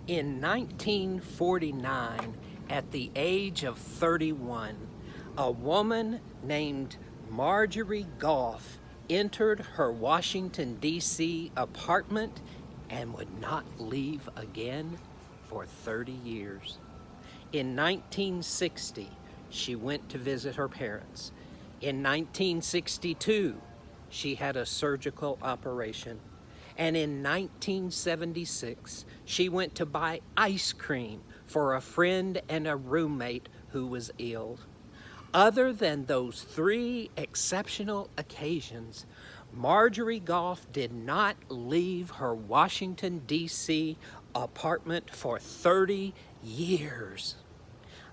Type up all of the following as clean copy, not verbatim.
In 1949, at the age of 31, a woman named Marjorie Goff entered her Washington, D.C. apartment and would not leave again for 30 years. In 1960, she went to visit her parents. In 1962, she had a surgical operation. And in 1976, she went to buy ice cream for a friend and a roommate who was ill. Other than those three exceptional occasions, Marjorie Goff did not leave her Washington, D.C. apartment for 30 years.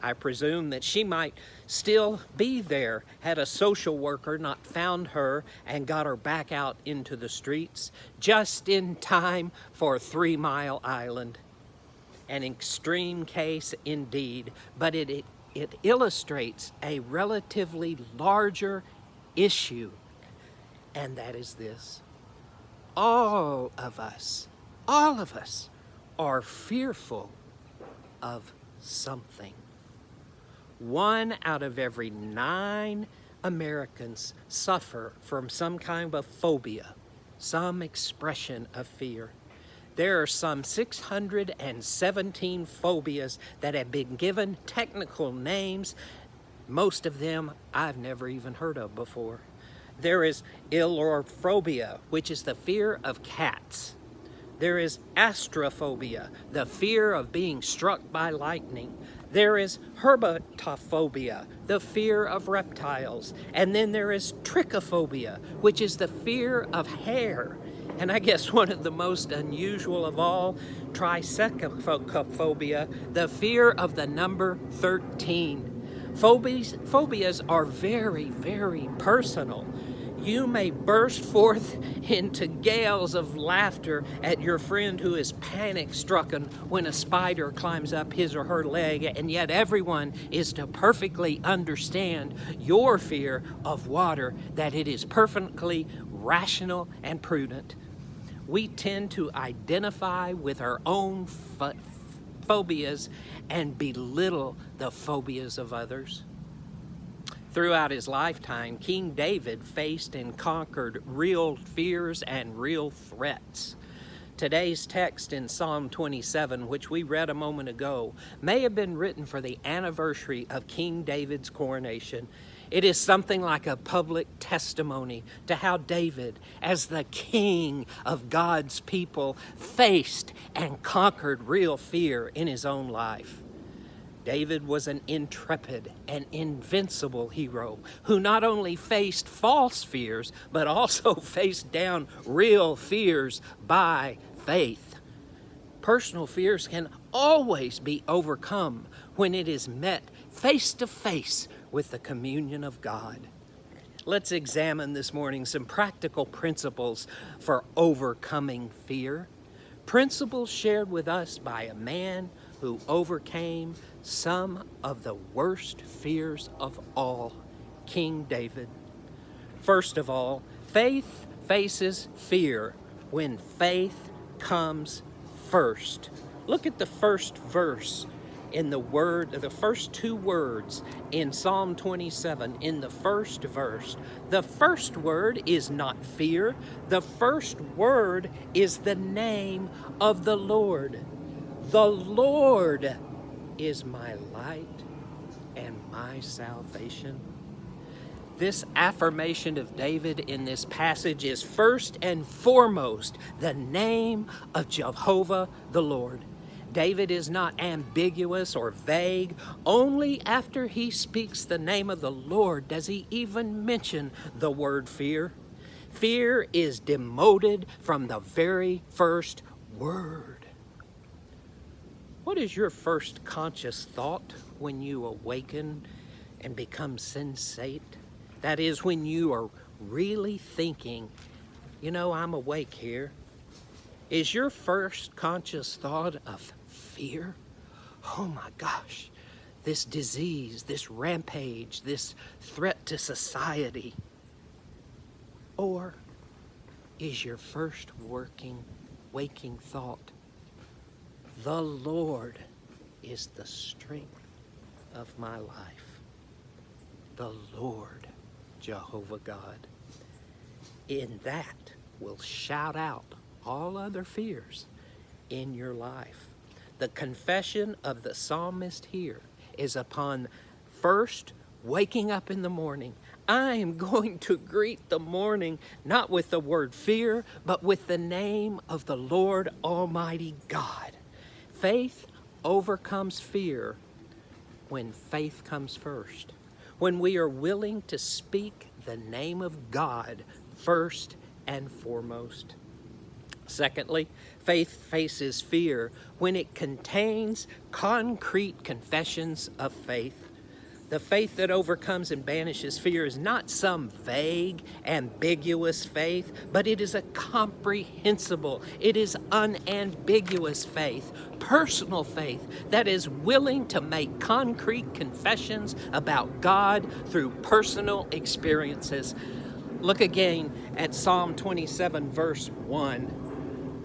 I presume that she might still be there had a social worker not found her and got her back out into the streets just in time for 3 Mile Island. An extreme case indeed, but it illustrates a relatively larger issue, and that is this. All of us are fearful of something. 1 out of every 9 Americans suffer from some kind of phobia, some expression of fear. There are some 617 phobias that have been given technical names. Most of them I've never even heard of before. There is ailurophobia, which is the fear of cats. There is astrophobia, the fear of being struck by lightning. There is herpetophobia, the fear of reptiles. And then there is trichophobia, which is the fear of hair. And I guess one of the most unusual of all, triskaidekaphobia, the fear of the number 13. Phobias are very, very personal. You may burst forth into gales of laughter at your friend who is panic-stricken when a spider climbs up his or her leg, and yet everyone is to perfectly understand your fear of water, that it is perfectly rational and prudent. We tend to identify with our own phobias and belittle the phobias of others. Throughout his lifetime, King David faced and conquered real fears and real threats. Today's text in Psalm 27, which we read a moment ago, may have been written for the anniversary of King David's coronation. It is something like a public testimony to how David, as the king of God's people, faced and conquered real fear in his own life. David was an intrepid and invincible hero who not only faced false fears, but also faced down real fears by faith. Personal fears can always be overcome when it is met face to face with the communion of God. Let's examine this morning some practical principles for overcoming fear. Principles shared with us by a man who overcame some of the worst fears of all, King David. First of all, faith faces fear when faith comes first. Look at the first verse in the first 2 words in Psalm 27, in the first verse. The first word is not fear. The first word is the name of the Lord. The Lord is my light and my salvation. This affirmation of David in this passage is first and foremost the name of Jehovah the Lord. David is not ambiguous or vague. Only after he speaks the name of the Lord does he even mention the word fear. Fear is demoted from the very first word. What is your first conscious thought when you awaken and become sensate? That is, when you are really thinking, I'm awake here. Is your first conscious thought of fear? Oh my gosh, this disease, this rampage, this threat to society. Or is your first waking thought, The Lord is the strength of my life. The Lord, Jehovah God. In that will shout out all other fears in your life. The confession of the psalmist here is upon first waking up in the morning. I am going to greet the morning not with the word fear, but with the name of the Lord Almighty God. Faith overcomes fear when faith comes first. When we are willing to speak the name of God first and foremost. Secondly, faith faces fear when it contains concrete confessions of faith. The faith that overcomes and banishes fear is not some vague, ambiguous faith, but it is a comprehensible, it is unambiguous faith, personal faith that is willing to make concrete confessions about God through personal experiences. Look again at Psalm 27, verse 1.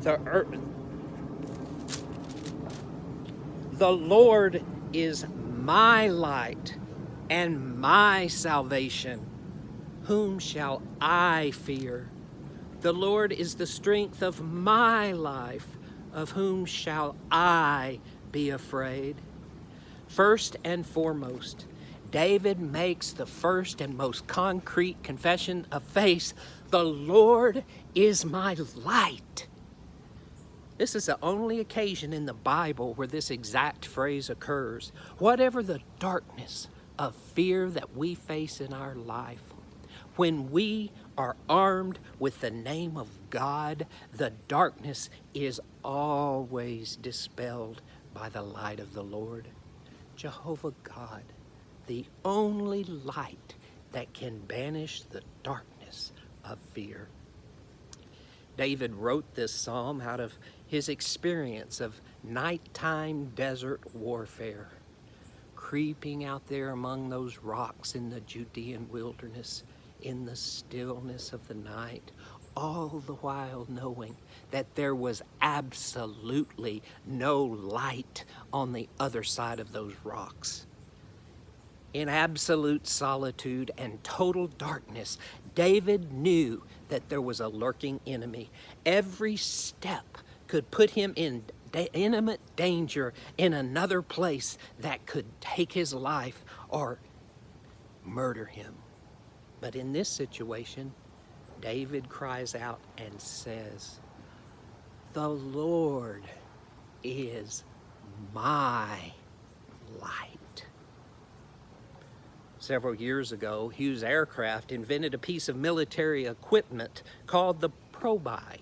The Lord is my light and my salvation. Whom shall I fear? The Lord is the strength of my life. Of whom shall I be afraid? First and foremost, David makes the first and most concrete confession of faith. The Lord is my light. This is the only occasion in the Bible where this exact phrase occurs. Whatever the darkness of fear that we face in our life, when we are armed with the name of God, the darkness is always dispelled by the light of the Lord. Jehovah God, the only light that can banish the darkness of fear. David wrote this psalm out of his experience of nighttime desert warfare, creeping out there among those rocks in the Judean wilderness in the stillness of the night, all the while knowing that there was absolutely no light on the other side of those rocks. In absolute solitude and total darkness, David knew that there was a lurking enemy. Every step could put him in imminent danger in another place that could take his life or murder him. But in this situation, David cries out and says, "The Lord is my light." Several years ago, Hughes Aircraft invented a piece of military equipment called the Probi,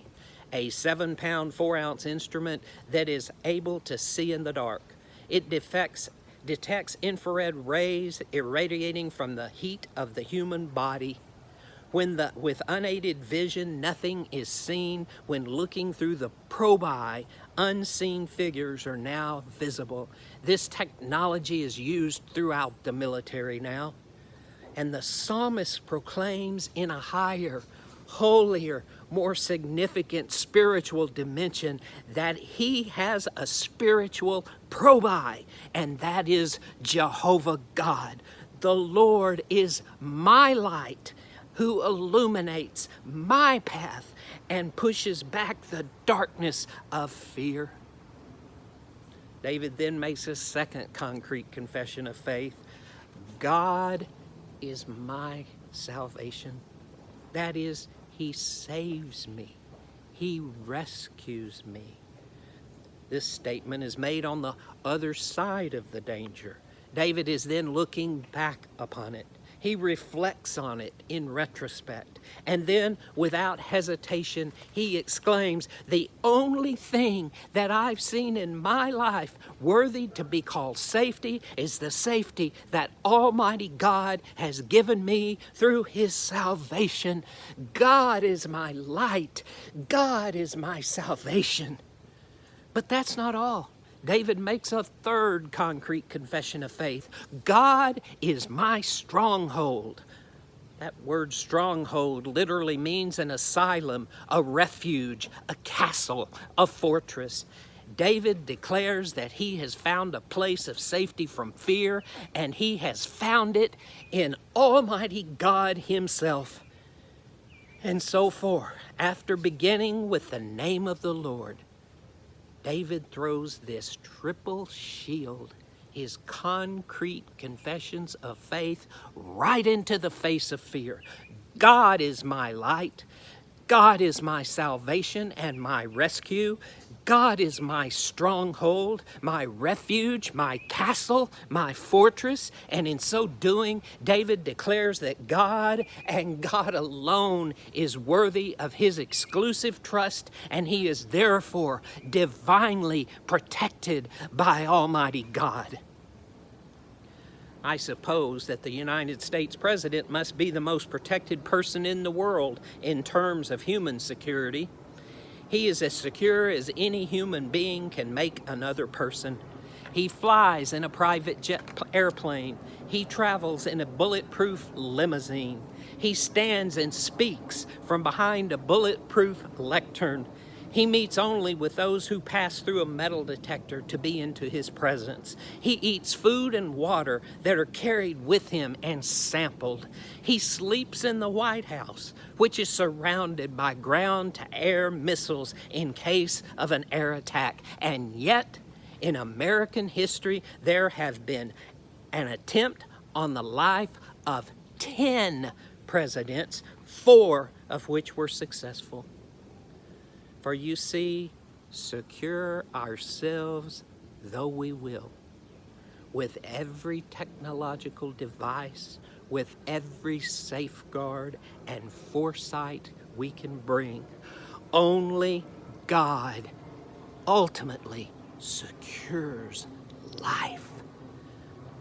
a 7-pound, 4-ounce instrument that is able to see in the dark. It detects infrared rays irradiating from the heat of the human body. With unaided vision, nothing is seen. When looking through the probi, unseen figures are now visible. This technology is used throughout the military now. And the psalmist proclaims in a higher, holier, more significant spiritual dimension that he has a spiritual probi, and that is Jehovah God. The Lord is my light, who illuminates my path and pushes back the darkness of fear. David then makes a second concrete confession of faith. God is my salvation. That is, he saves me. He rescues me. This statement is made on the other side of the danger. David is then looking back upon it. He reflects on it in retrospect. And then, without hesitation, he exclaims, "The only thing that I've seen in my life worthy to be called safety is the safety that Almighty God has given me through his salvation. God is my light. God is my salvation." But that's not all. David makes a third concrete confession of faith. God is my stronghold. That word stronghold literally means an asylum, a refuge, a castle, a fortress. David declares that he has found a place of safety from fear, and he has found it in Almighty God himself. And so forth, after beginning with the name of the Lord, David throws this triple shield, his concrete confessions of faith, right into the face of fear. God is my light. God is my salvation and my rescue. God is my stronghold, my refuge, my castle, my fortress. And in so doing, David declares that God and God alone is worthy of his exclusive trust, and he is therefore divinely protected by Almighty God. I suppose that the United States President must be the most protected person in the world in terms of human security. He is as secure as any human being can make another person. He flies in a private jet airplane. He travels in a bulletproof limousine. He stands and speaks from behind a bulletproof lectern. He meets only with those who pass through a metal detector to be into his presence. He eats food and water that are carried with him and sampled. He sleeps in the White House, which is surrounded by ground-to-air missiles in case of an air attack. And yet, in American history, there have been an attempt on the life of 10 presidents, 4 of which were successful. For you see, secure ourselves though we will, with every technological device, with every safeguard and foresight we can bring, only God ultimately secures life.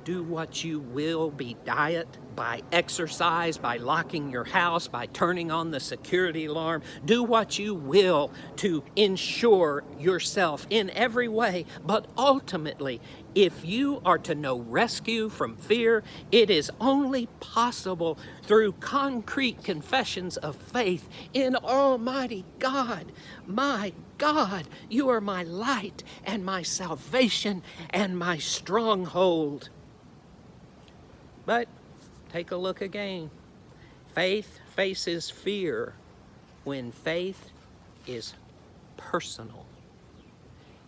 Do what you will, be diet, by exercise, by locking your house, by turning on the security alarm. Do what you will to ensure yourself in every way. But ultimately, if you are to know rescue from fear, it is only possible through concrete confessions of faith in Almighty God. My God, you are my light and my salvation and my stronghold. But take a look again. Faith faces fear when faith is personal.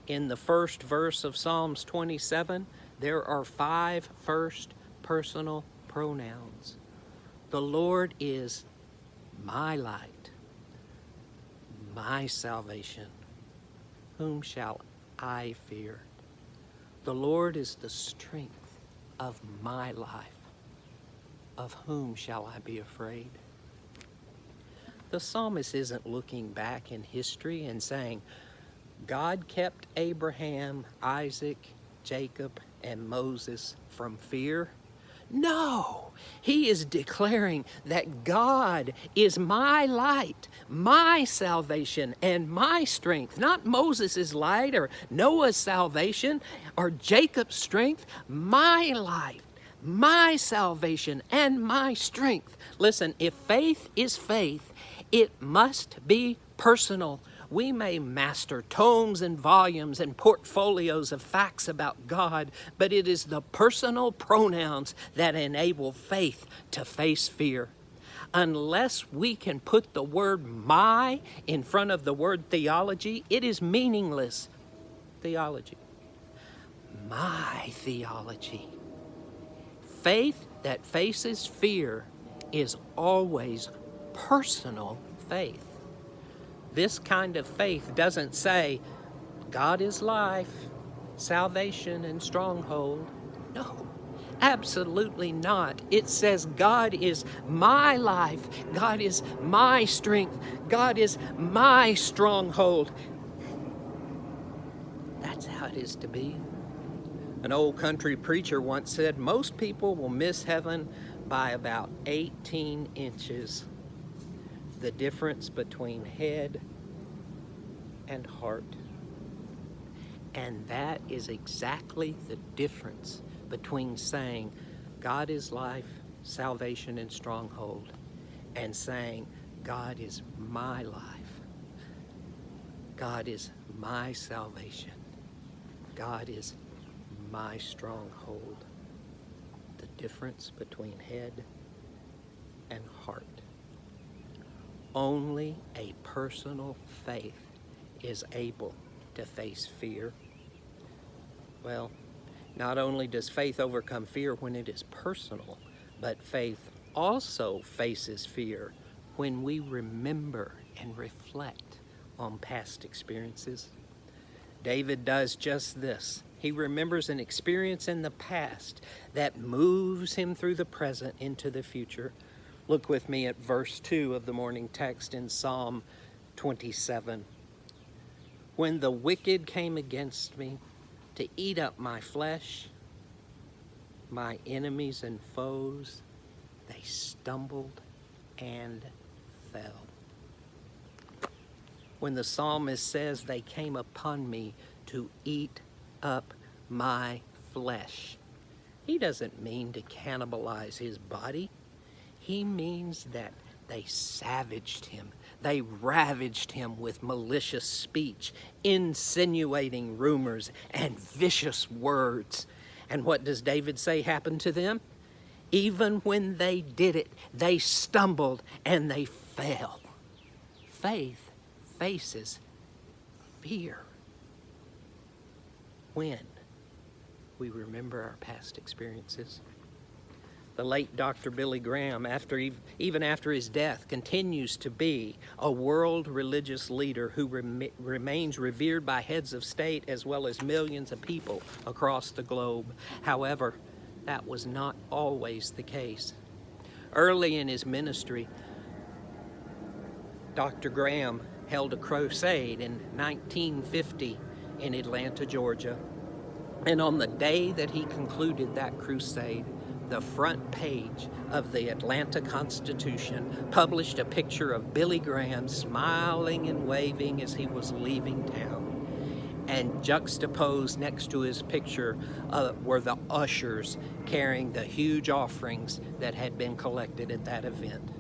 In the first verse of Psalms 27, there are 5 first personal pronouns. The Lord is my light, my salvation. Whom shall I fear? The Lord is the strength of my life. Of whom shall I be afraid? The psalmist isn't looking back in history and saying, God kept Abraham, Isaac, Jacob, and Moses from fear. No, he is declaring that God is my light, my salvation, and my strength. Not Moses' light or Noah's salvation or Jacob's strength, my light, my salvation, and my strength. Listen, if faith is faith, it must be personal. We may master tomes and volumes and portfolios of facts about God, but it is the personal pronouns that enable faith to face fear. Unless we can put the word my in front of the word theology, it is meaningless. Theology. My theology. Faith that faces fear is always personal faith. This kind of faith doesn't say, God is life, salvation, and stronghold. No, absolutely not. It says, God is my life, God is my strength, God is my stronghold. That's how it is to be. An old country preacher once said, most people will miss heaven by about 18 inches. The difference between head and heart. And that is exactly the difference between saying God is life, salvation, and stronghold, and saying God is my life. God is my salvation God is my stronghold. The difference between head and heart. Only a personal faith is able to face fear. Well, not only does faith overcome fear when it is personal, but faith also faces fear when we remember and reflect on past experiences. David does just this. He remembers an experience in the past that moves him through the present into the future. Look with me at verse 2 of the morning text in Psalm 27. When the wicked came against me to eat up my flesh, my enemies and foes, they stumbled and fell. When the psalmist says they came upon me to eat up my flesh, he doesn't mean to cannibalize his body. He means that they savaged him. They ravaged him with malicious speech, insinuating rumors, and vicious words. And what does David say happened to them? Even when they did it, they stumbled and they fell. Faith faces fear when we remember our past experiences. The late Dr. Billy Graham, even after his death, continues to be a world religious leader who remains revered by heads of state as well as millions of people across the globe. However, that was not always the case. Early in his ministry, Dr. Graham held a crusade in 1950 in Atlanta, Georgia. And on the day that he concluded that crusade, the front page of the Atlanta Constitution published a picture of Billy Graham smiling and waving as he was leaving town. And juxtaposed next to his picture were the ushers carrying the huge offerings that had been collected at that event.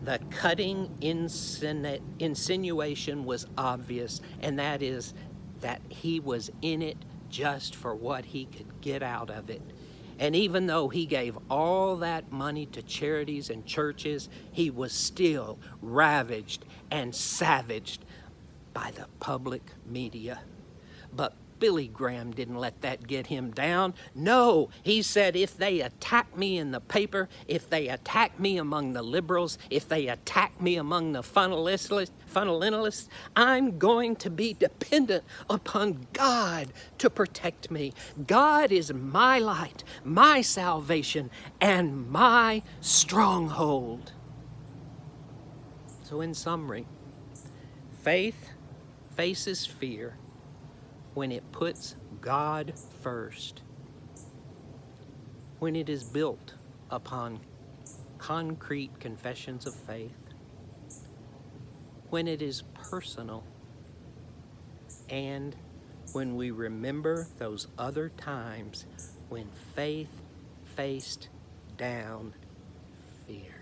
The cutting insinuation was obvious, and that is that he was in it just for what he could get out of it. And even though he gave all that money to charities and churches, he was still ravaged and savaged by the public media. But Billy Graham didn't let that get him down. No, he said, if they attack me in the paper, if they attack me among the liberals, if they attack me among the fundamentalists, I'm going to be dependent upon God to protect me. God is my light, my salvation, and my stronghold. So in summary, faith faces fear when it puts God first, when it is built upon concrete confessions of faith, when it is personal, and when we remember those other times when faith faced down fear.